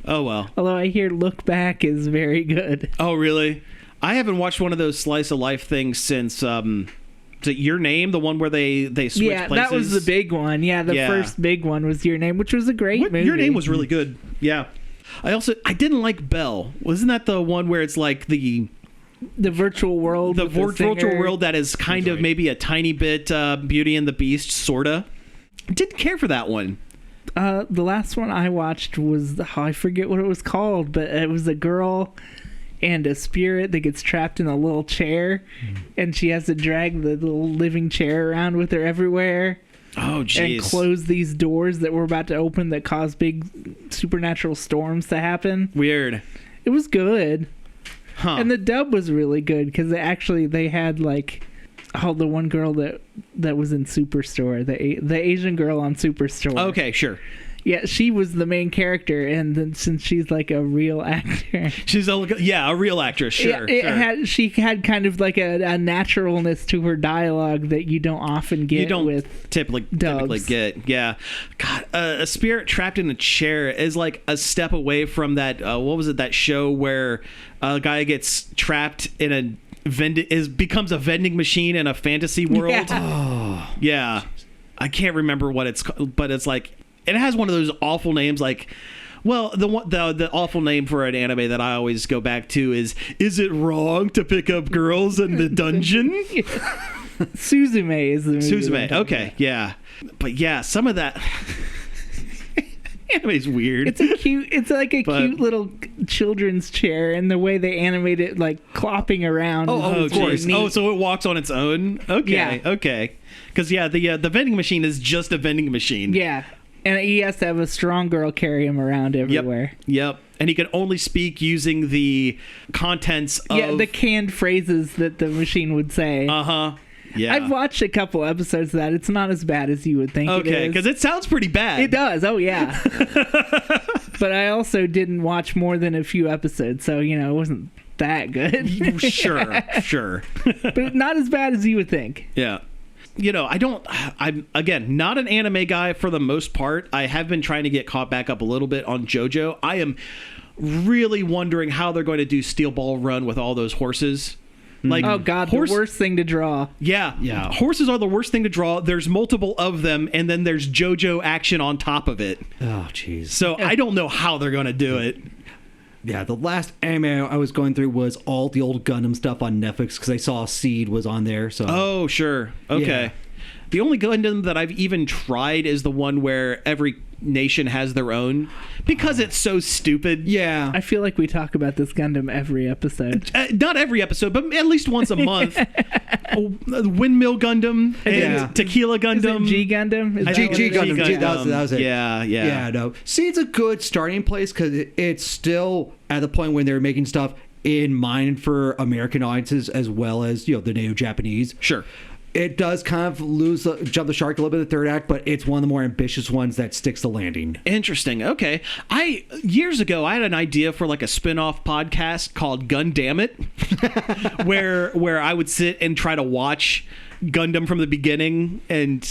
Oh well. Although I hear Look Back is very good. Oh really? I haven't watched one of those slice of life things since is it Your Name, the one where they switch Yeah, places? that was the big one. Yeah, the first big one was Your Name, which was a great movie. Your Name was really good. Yeah. I didn't like Belle. Wasn't that the one where it's like the virtual world. with the virtual singer. world that is kind of maybe a tiny bit Beauty and the Beast, sorta? Didn't care for that one. The last one I watched was I forget what it was called, but it was a girl and a spirit that gets trapped in a little chair, and she has to drag the little living chair around with her everywhere. Oh, jeez. And close these doors that were about to open that cause big supernatural storms to happen. Weird. It was good. Huh. And the dub was really good because they had like the one girl that was in Superstore, the Asian girl on Superstore. Okay, sure. Yeah, she was the main character, and then since she's like a real actor, She's a real actress, sure. she had kind of like a naturalness to her dialogue that you don't often get with typically get. Yeah. God, a spirit trapped in a chair is like a step away from that, what was it, that show where a guy gets trapped in becomes a vending machine in a fantasy world. Yeah. Oh. Yeah. I can't remember what it's called, but it's like, it has one of those awful names like, well, the awful name for an anime that I always go back to is it wrong to pick up girls in the dungeon? Suzume is the movie. Suzume, okay, yeah. But yeah, some of that anime's weird. It's like a cute little children's chair, and the way they animate it, like clopping around. Oh, is of course. neat. Oh, so it walks on its own? Okay, Yeah. okay. Because, the vending machine is just a vending machine. Yeah. And he has to have a strong girl carry him around everywhere. Yep. And he can only speak using the contents of... Yeah, the canned phrases that the machine would say. Uh-huh. Yeah. I've watched a couple episodes of that. It's not as bad as you would think it Okay, is. because it sounds pretty bad. It does. Oh, yeah. But I also didn't watch more than a few episodes, so it wasn't that good. Sure. But not as bad as you would think. Yeah. I'm again not an anime guy for the most part. I have been trying to get caught back up a little bit on JoJo. I am really wondering how they're going to do Steel Ball Run with all those horses. Like, Oh God, the worst thing to draw. Yeah. Horses are the worst thing to draw. There's multiple of them, and then there's JoJo action on top of it. Oh, jeez. So I don't know how they're going to do it. Yeah, the last anime I was going through was all the old Gundam stuff on Netflix because I saw Seed was on there. So Oh, sure. Okay. Yeah. The only Gundam that I've even tried is the one where every nation has their own, because it's so stupid. yeah, I feel like we talk about this Gundam every episode. Not every episode, but at least once a month. Windmill Gundam and Yeah. Tequila Is it Gundam. G Gundam? Is that G what it is? Gundam. G- that was it. Yeah. yeah. No, Seed's a good starting place because it's still at the point when they're making stuff in mind for American audiences as well as the Neo-Japanese. Sure. It does kind of jump the shark a little bit in the third act, but it's one of the more ambitious ones that sticks the landing. Interesting. Okay. Years ago I had an idea for like a spin-off podcast called Gundammit, where I would sit and try to watch Gundam from the beginning and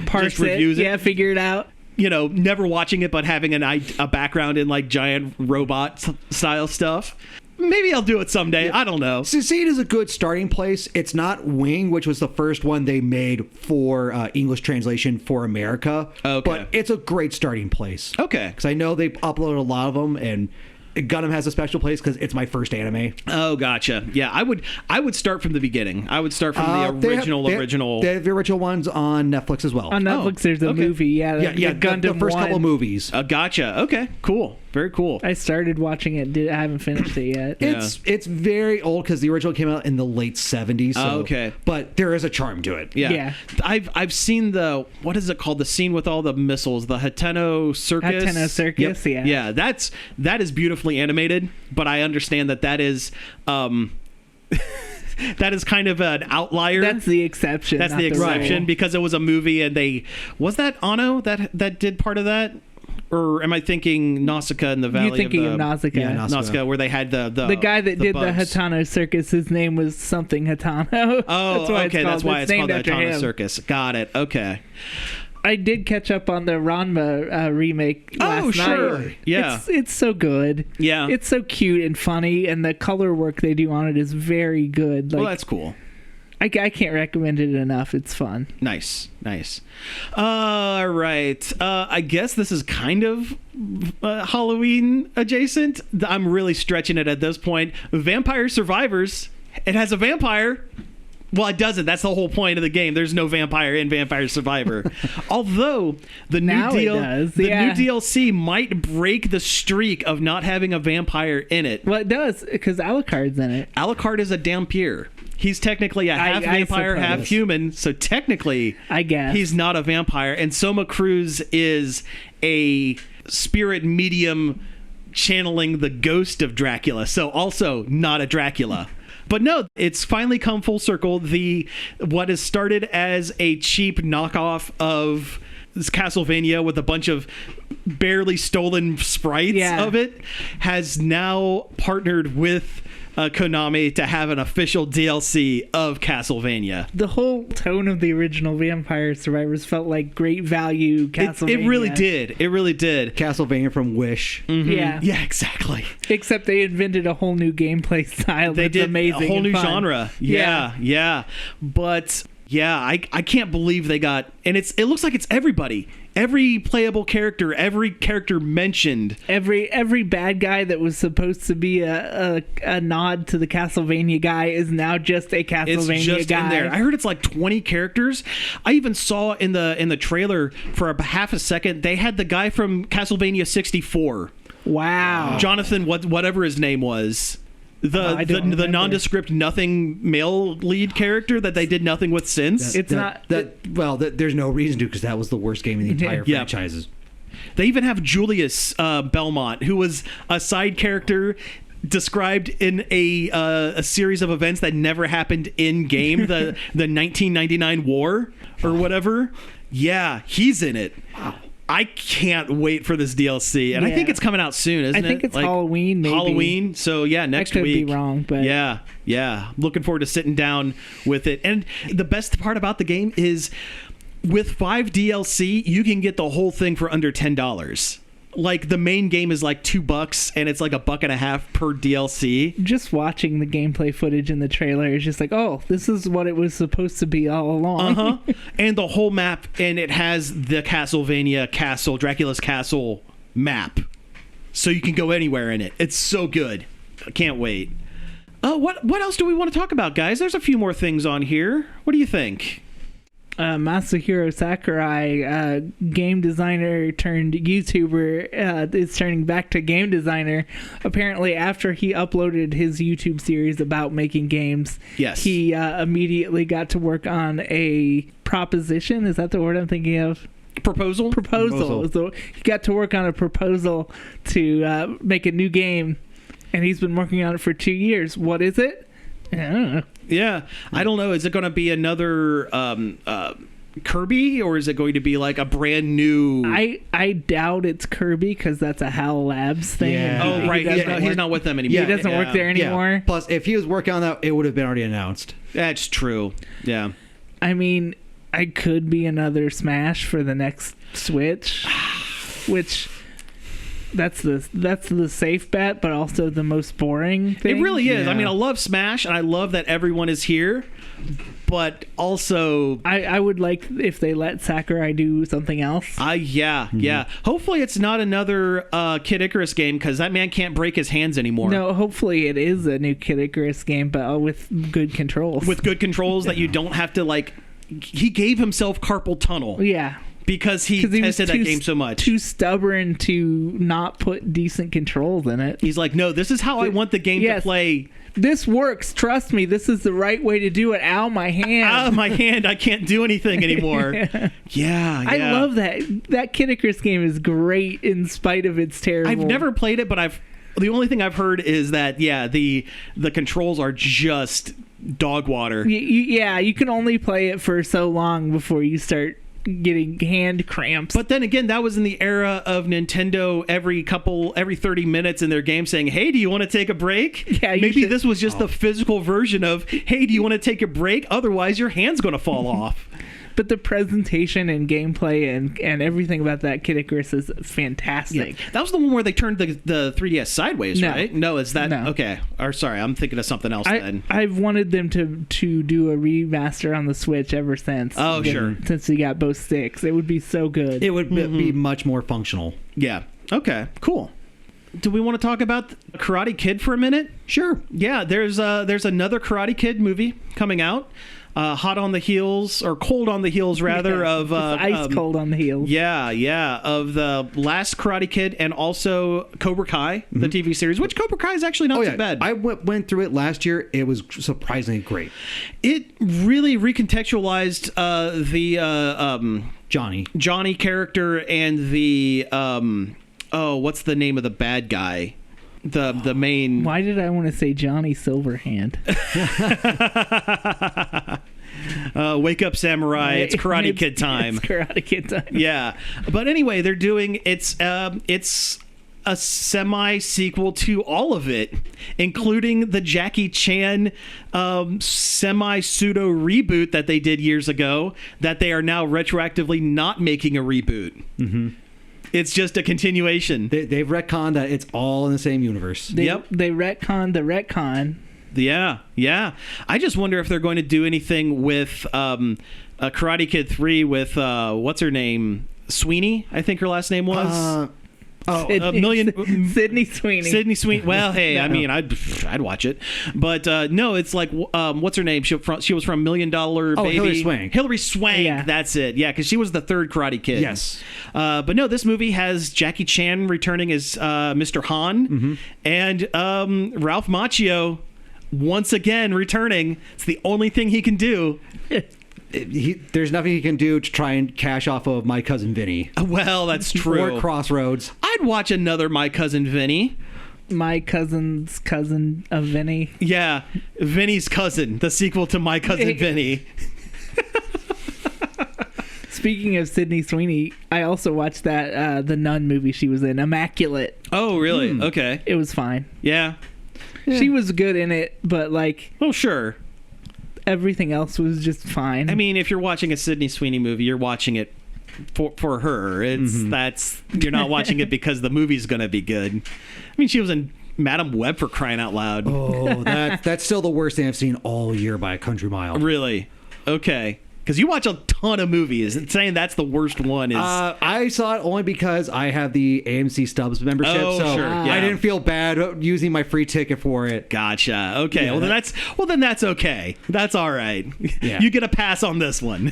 Parse just reviews it. Yeah, figure it out. Never watching it, but having a background in like giant robot style stuff. Maybe I'll do it someday. I don't know. Seed is a good starting place. It's not Wing, which was the first one they made for English translation for America. Okay. But it's a great starting place. Okay. Because I know they've uploaded a lot of them, and Gundam has a special place because it's my first anime. Oh, gotcha. Yeah, I would start from the beginning. I would start from the original. They have the original ones on Netflix as well. On Netflix, there's a okay. movie. Yeah, yeah, Gundam the first 1. couple movies. Gotcha. Okay, cool. Very cool. I started watching it. I haven't finished it yet. It's very old because the original came out in the late 70s. So, Okay. But there is a charm to it. Yeah. I've seen what is it called? The scene with all the missiles, the Hateno Circus. Hateno Circus, Yep. yeah. Yeah, that is beautifully animated, but I understand that is that is kind of an outlier. That's the exception. That's not the exception rule. because it was a movie, and was that Anno that did part of that, or am I thinking Nausicaa in the Valley? You're thinking of the, Nausicaa. Yeah, Nausicaa, where they had the guy that did bugs. the Hatano Circus, his name was something Hatano. Oh, okay, that's why it's called the named after Hatano him. Circus. Got it. Okay. I did catch up on the Ranma remake last sure. night. Yeah. It's so good. Yeah. It's so cute and funny, and the color work they do on it is very good. Well, that's cool. I can't recommend it enough. It's fun. Nice. All right. I guess this is kind of Halloween adjacent. I'm really stretching it at this point. Vampire Survivors. It has a vampire. Well, it doesn't. That's the whole point of the game. There's no vampire in Vampire Survivor. Although the new Now it does, the yeah. new DLC might break the streak of not having a vampire in it. Well, it does, because Alucard's in it. Alucard is a Dhampir. He's technically a half I vampire, half suppose. human, so technically I guess. he's not a vampire. And Soma Cruz is a spirit medium channeling the ghost of Dracula, so also not a Dracula. But no, it's finally come full circle. What has started as a cheap knockoff of this Castlevania with a bunch of barely stolen sprites Yeah. of it has now partnered with Konami to have an official DLC of Castlevania. The whole tone of the original Vampire Survivors felt like great value Castlevania. It really did. It really did. Castlevania from Wish. Yeah. Yeah, exactly. Except they invented a whole new gameplay style. They that's did amazing a whole and new fun. genre. Yeah. But yeah, I can't believe they got, and it looks like it's everybody. Every playable character, every character mentioned. Every bad guy that was supposed to be a nod to the Castlevania guy is now just a Castlevania It's just guy. in there. I heard it's like 20 characters. I even saw in the trailer for a half a second they had the guy from Castlevania 64, Wow. Jonathan, whatever his name was. I The don't remember. nondescript nothing male lead character that they did nothing with since. It's not- There's no reason to because that was the worst game in the entire Yeah. franchises. They even have Julius Belmont, who was a side character described in a series of events that never happened in game, the 1999 war or whatever. Yeah, he's in it. Wow. I can't wait for this DLC, and I Yeah. think it's coming out soon, isn't it? I think it's Halloween, maybe. Halloween. So yeah, next could week. be wrong, but- yeah. Looking forward to sitting down with it. And the best part about the game is, with 5 DLC, you can get the whole thing for under $10. Like the main game is like $2, and it's like $1.50 per DLC. Just watching the gameplay footage in the trailer is just like, oh, this is what it was supposed to be all along. And the whole map, and it has the Castlevania castle, Dracula's castle map, so you can go anywhere in it. It's so good. I can't wait. What else do we want to talk about, guys? There's a few more things on here. What do you think? Masahiro Sakurai, game designer turned YouTuber, is turning back to game designer. Apparently, after he uploaded his YouTube series about making games, Yes. he immediately got to work on a proposition. Is that the word I'm thinking of? Proposal? Proposal. So he got to work on a proposal to make a new game, and he's been working on it for 2 years. What is it? I don't know. Yeah. I don't know. Is it going to be another Kirby, or is it going to be like a brand new... I doubt it's Kirby because that's a HAL Labs thing. Yeah. and Oh, right. doesn't Yeah, he's work- not with them anymore. He doesn't work there anymore. Plus, if he was working on that, it would have been already announced. That's true. Yeah. I mean, I could be another Smash for the next Switch, which that's the safe bet, but also the most boring thing. It really is. Yeah. I mean, I love Smash, and I love that everyone is here, but also... I would like if they let Sakurai do something else. Yeah. Hopefully it's not another Kid Icarus game, because that man can't break his hands anymore. No, hopefully it is a new Kid Icarus game, but with good controls. With good controls that you don't have to, like... He gave himself carpal tunnel yeah. because he tested that game so much. Too stubborn to not put decent controls in it. He's like, no, this is how I want the game to Yes. play. This works. Trust me. This is the right way to do it. Ow, my hand. Out of my hand, I can't do anything anymore. Yeah. I love that. That Kid Icarus game is great in spite of its terrible. I've never played it, but the only thing I've heard is that the controls are just dog water. Yeah, you can only play it for so long before you start getting hand cramps. But then again, that was in the era of Nintendo every 30 minutes in their game saying, hey, do you want to take a break? Yeah, you Maybe should- this was just the physical version of, hey, do you want to take a break? Otherwise, your hand's going to fall off. But the presentation and gameplay and everything about that Kid Icarus is fantastic. That was the one where they turned the 3DS sideways, No. right? No, is that... No. Okay. Or sorry, I'm thinking of something else then. I've wanted them to do a remaster on the Switch ever since. Oh, sure. Since we got both sticks. It would be so good. It would be much more functional. Yeah. Okay, cool. Do we want to talk about Karate Kid for a minute? Sure. Yeah, there's another Karate Kid movie coming out. Hot on the heels, or cold on the heels, rather, Yeah, of... just ice cold on the heels. Yeah, of the last Karate Kid, and also Cobra Kai, the TV series, which Cobra Kai is actually not Oh too yeah, bad. I went through it last year. It was surprisingly great. It really recontextualized the Johnny character and the what's the name of the bad guy? The main... Why did I want to say Johnny Silverhand? Wake Up Samurai, it's Karate Kid time. It's Karate Kid time. Yeah, but anyway, they're doing it's a semi-sequel to all of it, including the Jackie Chan semi-pseudo reboot that they did years ago, that they are now retroactively not making a reboot. Mm-hmm. It's just a continuation. They've retconned that it's all in the same universe. They retconned the retcon. Yeah. I just wonder if they're going to do anything with Karate Kid 3 with what's her name? Sweeney, I think her last name was. Sydney Sweeney. Sydney Sweeney. Well, hey, I mean, I'd watch it, but no, it's like what's her name? She was from $1 Million Baby. Hilary Swank. Hilary Swank. Yeah. That's it. Yeah, because she was the third Karate Kid. Yes. But no, this movie has Jackie Chan returning as Mr. Han, and Ralph Macchio once again returning. It's the only thing he can do. There's nothing he can do to try and cash off of My Cousin Vinny. Well, that's true. Or Crossroads. I'd watch another My Cousin Vinny. My cousin's cousin of Vinny. Yeah, Vinny's Cousin, the sequel to My Cousin Vinny. Speaking of Sydney Sweeney, I also watched that the Nun movie she was in, Immaculate. Oh, really? Okay. It was fine. Yeah. She was good in it, but like Well, sure. everything else was just fine. I mean, if you're watching a Sydney Sweeney movie, you're watching it for her. It's you're not watching it because the movie's gonna be good. I mean, she was in Madam Web, for crying out loud. Oh, that's still the worst thing I've seen all year by a country mile. Really? Okay. Because you watch a ton of movies, and saying that's the worst one is. I saw it only because I have the AMC Stubs membership, Oh, so sure, yeah. I didn't feel bad using my free ticket for it. Gotcha. Okay. Yeah, Well, then that's okay. That's all right. Yeah. You get a pass on this one.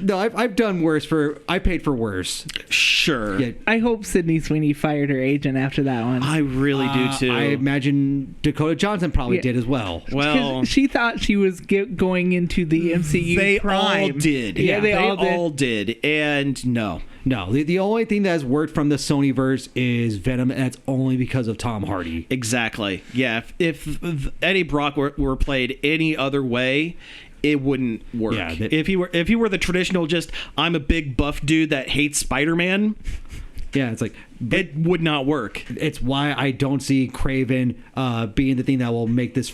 No, I've done worse I paid for worse. Sure. Yeah. I hope Sydney Sweeney fired her agent after that one. I really do too. I imagine Dakota Johnson probably Yeah. did as well. well, 'Cause she thought she was going into the MCU they prime. all did. Yeah, they all did. all did. And no. No, the only thing that has worked from the Sonyverse is Venom, and that's only because of Tom Hardy. Exactly. Yeah. If Eddie Brock were played any other way, it wouldn't work. Yeah, if he were the traditional, just I'm a big buff dude that hates Spider-Man, Yeah, it's like it would not work. it's why I don't see Craven being the thing that will make this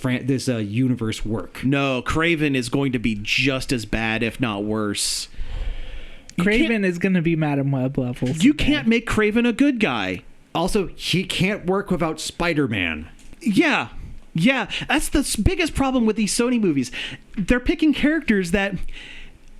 universe work. No, Craven is going to be just as bad, if not worse. Craven is going to be Madam Web levels. You can't make Craven a good guy. Also, he can't work without Spider-Man. Yeah. Yeah. That's the biggest problem with these Sony movies. They're picking characters that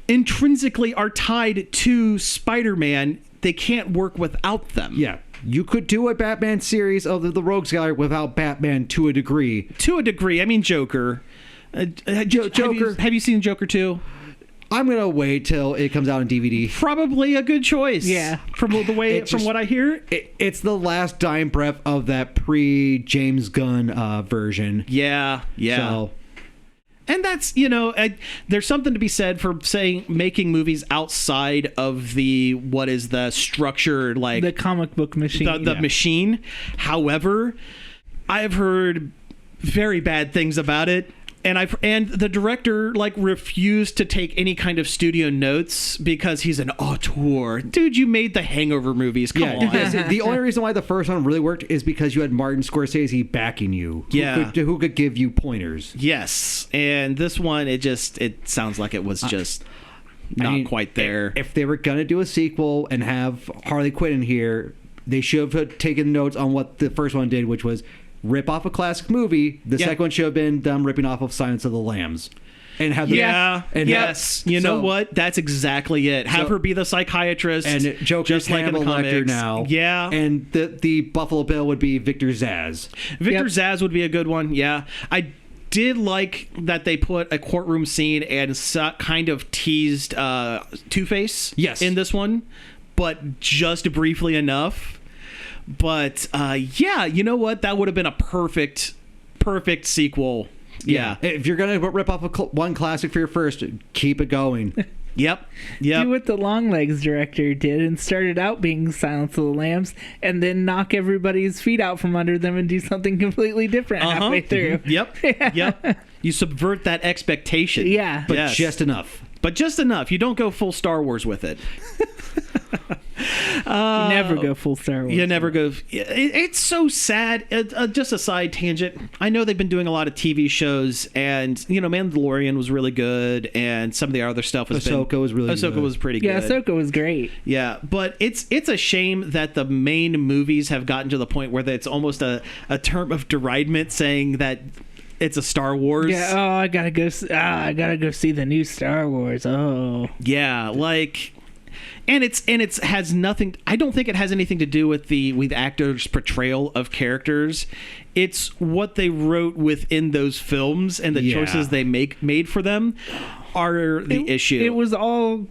intrinsically are tied to Spider-Man. They can't work without them. Yeah, you could do a Batman series of the Rogues Gallery without Batman to a degree. To a degree. I mean, Joker. Joker. Have you seen Joker 2? I'm gonna wait till it comes out on DVD. Probably a good choice. Yeah. From what I hear. It's the last dying breath of that pre-James Gunn version. Yeah. Yeah. So, And that's, there's something to be said for making movies outside of what is the structure, like the comic book machine. the machine. However, I've heard very bad things about it. And the director refused to take any kind of studio notes because he's an auteur. Dude, you made the Hangover movies. Come on. The only reason why the first one really worked is because you had Martin Scorsese backing you. Yeah. Who could give you pointers. Yes. And this one, it sounds like it was just not quite there. If they were gonna do a sequel and have Harley Quinn in here, they should have taken notes on what the first one did, which was rip off a classic movie. The second one should have been them ripping off of Silence of the Lambs. And have Yes. You know what? That's exactly it. Have her be the psychiatrist. And Joker's just like in the Hannibal Lecter comics. now. Yeah. And the Buffalo Bill would be Victor Zsasz. Victor Zsasz would be a good one. Yeah. I did like that they put a courtroom scene and kind of teased Two-Face in this one, but just briefly enough. But yeah, you know what? That would have been a perfect sequel. Yeah. If you're gonna rip off one classic for your first, keep it going. Yep. Do what the Longlegs director did and started out being Silence of the Lambs and then knock everybody's feet out from under them and do something completely different halfway through. Yep. You subvert that expectation. Yeah. But just enough. But just enough. You don't go full Star Wars with it. You never go full Star Wars. You never go. It's so sad. Just a side tangent. I know they've been doing a lot of TV shows, and Mandalorian was really good, and some of the other stuff was Ahsoka was really good. Ahsoka was pretty good. Yeah, Ahsoka was great. Yeah, but it's a shame that the main movies have gotten to the point where it's almost a term of deridement saying that it's a Star Wars. Yeah. Oh, I gotta go see the new Star Wars. Oh. Yeah, and it's has nothing. I don't think it has anything to do with the actors' portrayal of characters. It's what they wrote within those films and the choices they made for them are the issue. It was all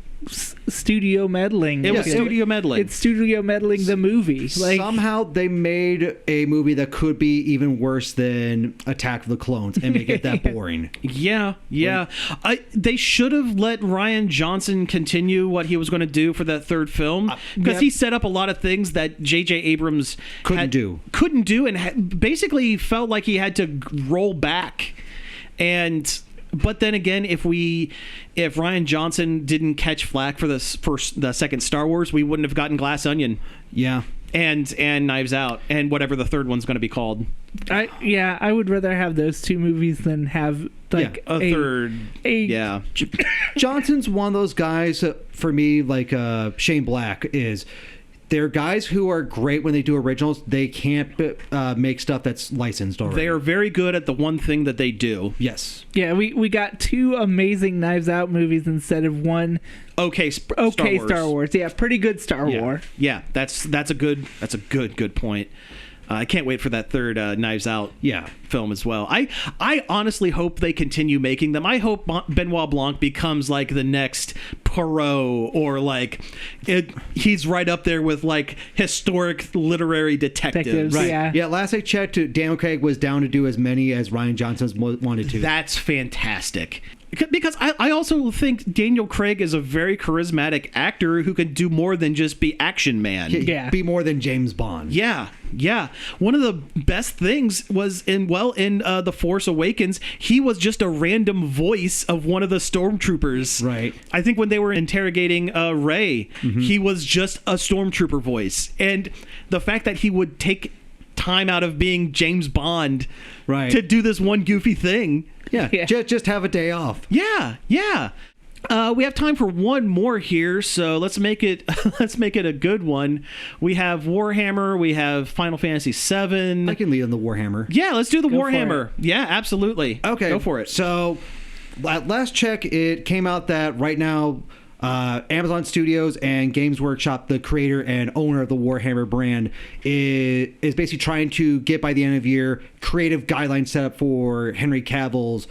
studio meddling. It was studio meddling. It's studio meddling the movie. Somehow they made a movie that could be even worse than Attack of the Clones and make it that boring. Yeah. They should have let Rian Johnson continue what he was going to do for that third film because he set up a lot of things that J.J. Abrams couldn't do, and basically felt like he had to roll back. And But then again, if Rian Johnson didn't catch flack for the second Star Wars, we wouldn't have gotten Glass Onion Yeah. and Knives Out and whatever the third one's going to be called. I would rather have those two movies than have like A third. Yeah. Johnson's one of those guys for me, like Shane Black is. They're guys who are great when they do originals. They can't make stuff that's licensed already. They are very good at the one thing that they do. Yes. Yeah, we got two amazing Knives Out movies instead of one Okay, Star Wars. Yeah, pretty good Star Wars. Yeah, that's a good point. I can't wait for that third Knives Out film as well. I honestly hope they continue making them. I hope Benoit Blanc becomes like the next Poirot, or like he's right up there with like historic literary detectives. Right. Yeah. Last I checked, Daniel Craig was down to do as many as Rian Johnson wanted to. That's fantastic. Because I also think Daniel Craig is a very charismatic actor who can do more than just be action man. Yeah. Be more than James Bond. Yeah. One of the best things was in The Force Awakens, he was just a random voice of one of the stormtroopers. Right. I think when they were interrogating Rey, he was just a stormtrooper voice. And the fact that he would take time out of being James Bond to do this one goofy thing. Yeah. Just have a day off. Yeah. We have time for one more here, so let's make it a good one. We have Warhammer, we have Final Fantasy VII. I can lead on the Warhammer. Yeah, let's do the Go Warhammer. Yeah, absolutely. Okay. Go for it. So, at last check, it came out that right now, Amazon Studios and Games Workshop, the creator and owner of the Warhammer brand, is basically trying to get, by the end of the year, creative guidelines set up for Henry Cavill's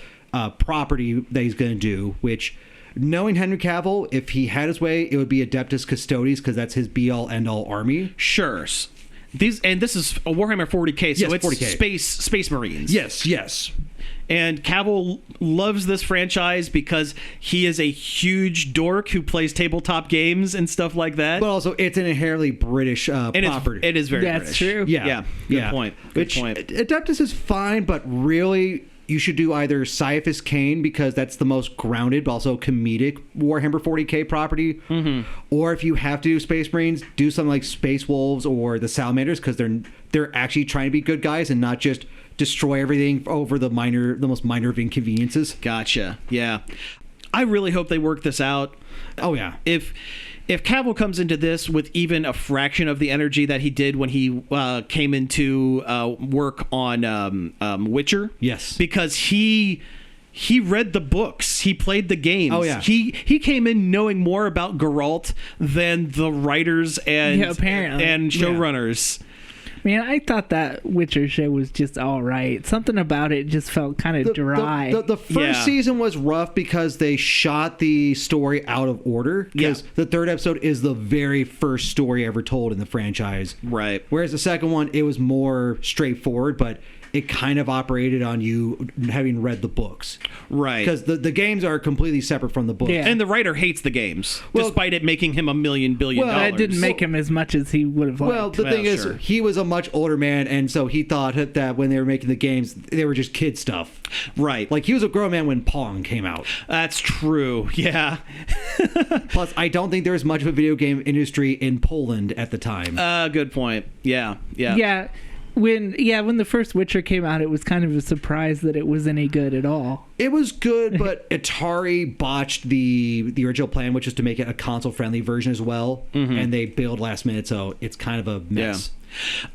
property that he's going to do, which, knowing Henry Cavill, if he had his way, it would be Adeptus Custodes, because that's his be-all, end-all army. Sure. This is a Warhammer 40K, so Yes, it's 40K. Space Marines. Yes. And Cavill loves this franchise because he is a huge dork who plays tabletop games and stuff like that. But also, it's an inherently British property. It is very That's British. true. Yeah. Good point. Adeptus is fine, but really, you should do either Cyphus Cain, because that's the most grounded but also comedic Warhammer 40K property, or if you have to do Space Marines, do something like Space Wolves or the Salamanders, because they're actually trying to be good guys and not just destroy everything over the most minor of inconveniences. Gotcha. Yeah. I really hope they work this out. Oh yeah. If Cavill comes into this with even a fraction of the energy that he did when he came into work on Witcher, Yes. because he read the books, he played the games. Oh, yeah. He came in knowing more about Geralt than the writers and apparently. and showrunners. Man, I thought that Witcher show was just all right. Something about it just felt kind of dry. The first season was rough because they shot the story out of order. Because the third episode is the very first story ever told in the franchise. Right. Whereas the second one, it was more straightforward, but it kind of operated on you having read the books. Right. Because the games are completely separate from the books. Yeah. And the writer hates the games, Well- despite it making him $1 billion. Well, that didn't make him as much as he would have liked. Well, the thing is, sure. he was a much older man, and so he thought that when they were making the games, they were just kid stuff. Right. Like, he was a grown man when Pong came out. That's true. Yeah. Plus, I don't think there was much of a video game industry in Poland at the time. Good point. Yeah. yeah. When the first Witcher came out, it was kind of a surprise that it was any good at all. It was good, but Atari botched the original plan, which is to make it a console-friendly version as well, and they bailed last minute, so it's kind of a mess.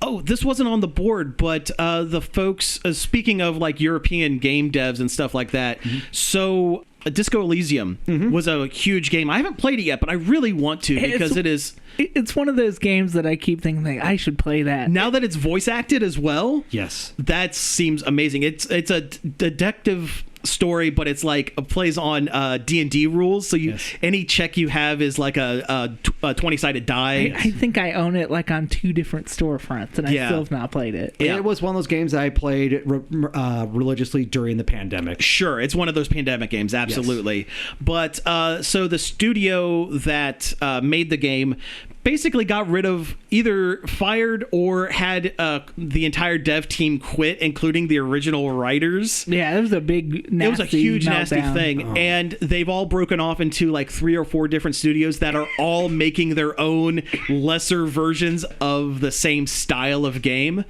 Oh, this wasn't on the board, but the folks, speaking of like European game devs and stuff like that, so Disco Elysium was a huge game. I haven't played it yet, but I really want to because it is... It's one of those games that I keep thinking, like, I should play that. Now that it's voice acted as well, Yes. that seems amazing. It's a detective story, but it's like plays on D&D rules. So any check you have is like a 20-sided die. I think I own it like on 2 different storefronts, and I still have not played it. Yeah. It was one of those games that I played religiously during the pandemic. Sure, it's one of those pandemic games, absolutely. But so the studio that made the game basically got rid of, either fired or had the entire dev team quit, including the original writers. Yeah, it was a big, nasty It was a huge, nasty meltdown. thing. And they've all broken off into like 3 or 4 different studios that are all making their own lesser versions of the same style of game.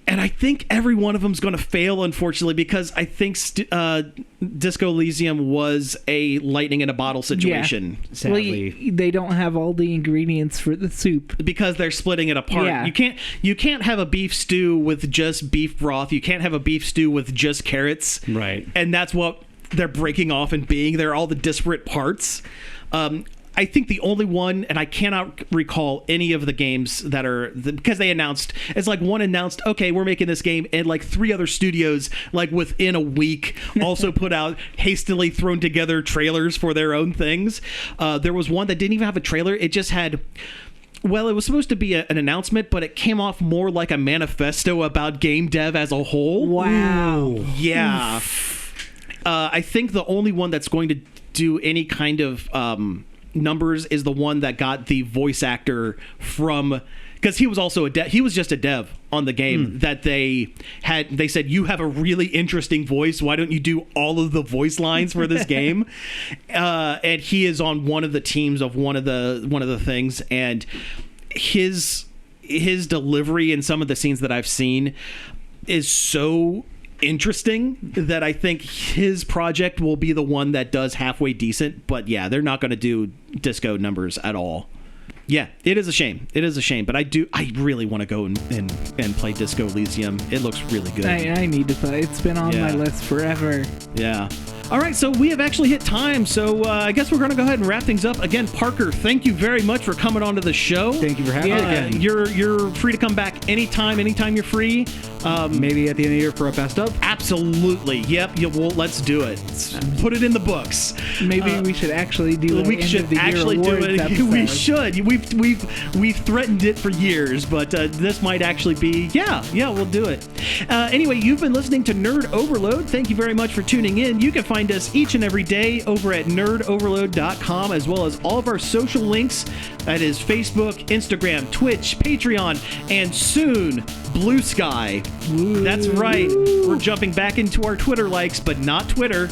And I think every one of them is going to fail, unfortunately, because I think Disco Elysium was a lightning in a bottle situation. Sadly. Well, they don't have all the ingredients for the soup. Because they're splitting it apart. Yeah. You can't have a beef stew with just beef broth. You can't have a beef stew with just carrots. Right. And that's what they're breaking off and being. They're all the disparate parts. I think the only one, and I cannot recall any of the games that are, because they announced, it's like one announced, okay, we're making this game, and like 3 other studios, like within a week, also put out hastily thrown together trailers for their own things. There was one that didn't even have a trailer. It just had, well, it was supposed to be an announcement, but it came off more like a manifesto about game dev as a whole. Wow. Yeah. I think the only one that's going to do any kind of numbers is the one that got the voice actor from, because he was also he was just a dev on the game that they said, you have a really interesting voice, why don't you do all of the voice lines for this game? And he is on one of the teams of one of the things, and his delivery in some of the scenes that I've seen is so interesting that I think his project will be the one that does halfway decent. But yeah, they're not going to do disco numbers at all. Yeah, it is a shame. It is a shame. But I really want to go and play Disco Elysium. It looks really good. I need to play. It's been on my list forever. Yeah. All right, so we have actually hit time, so I guess we're going to go ahead and wrap things up. Again, Parker, thank you very much for coming onto the show. Thank you for having me again. You're free to come back anytime you're free. Maybe at the end of the year for a best of? Absolutely. Yep. Well, let's do it. Put it in the books. Maybe we should actually do We should actually do it. We should. We've threatened it for years, but this might actually be, yeah, we'll do it. Anyway, you've been listening to Nerd Overload. Thank you very much for tuning in. You can find us each and every day over at nerdoverload.com, as well as all of our social links. That is Facebook, Instagram, Twitch, Patreon, and soon Blue Sky. That's right. We're jumping back into our Twitter likes, but not Twitter.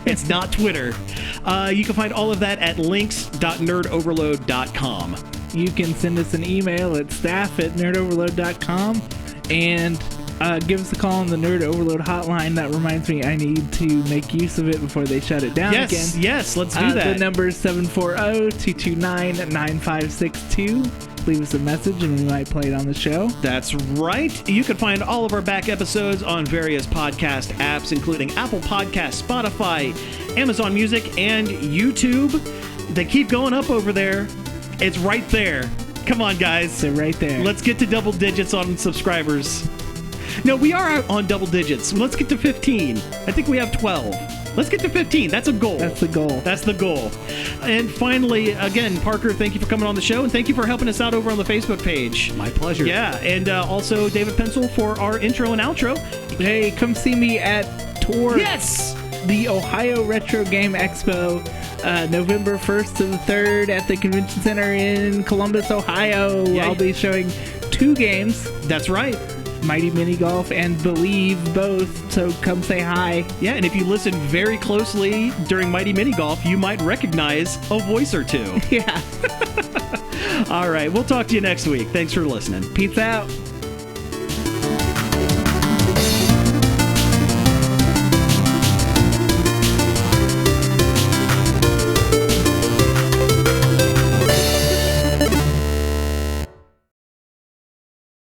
It's not Twitter. You can find all of that at links.nerdoverload.com. You can send us an email at staff@nerdoverload.com and give us a call on the Nerd Overload hotline. That reminds me, I need to make use of it before they shut it down again. Yes, let's do that. The number is 740-229-9562. Leave us a message and we might play it on the show. That's right. You can find all of our back episodes on various podcast apps, including Apple Podcasts, Spotify, Amazon Music, and YouTube. They keep going up over there. It's right there. Come on, guys. They're right there. Let's get to double digits on subscribers. No, we are out on double digits. Let's get to 15. I think we have 12. Let's get to 15. That's a goal. That's the goal. That's the goal. And finally, again, Parker, thank you for coming on the show, and thank you for helping us out over on the Facebook page. My pleasure. Yeah, and also David Pencil for our intro and outro. Hey, come see me at TOR. Yes! The Ohio Retro Game Expo, November 1st to the 3rd at the Convention Center in Columbus, Ohio. Yeah. I'll be showing 2 games. That's right. Mighty Mini Golf and Believe both, so come say hi. Yeah, and if you listen very closely during Mighty Mini Golf, you might recognize a voice or two. Yeah. All right, we'll talk to you next week. Thanks for listening. Peace out.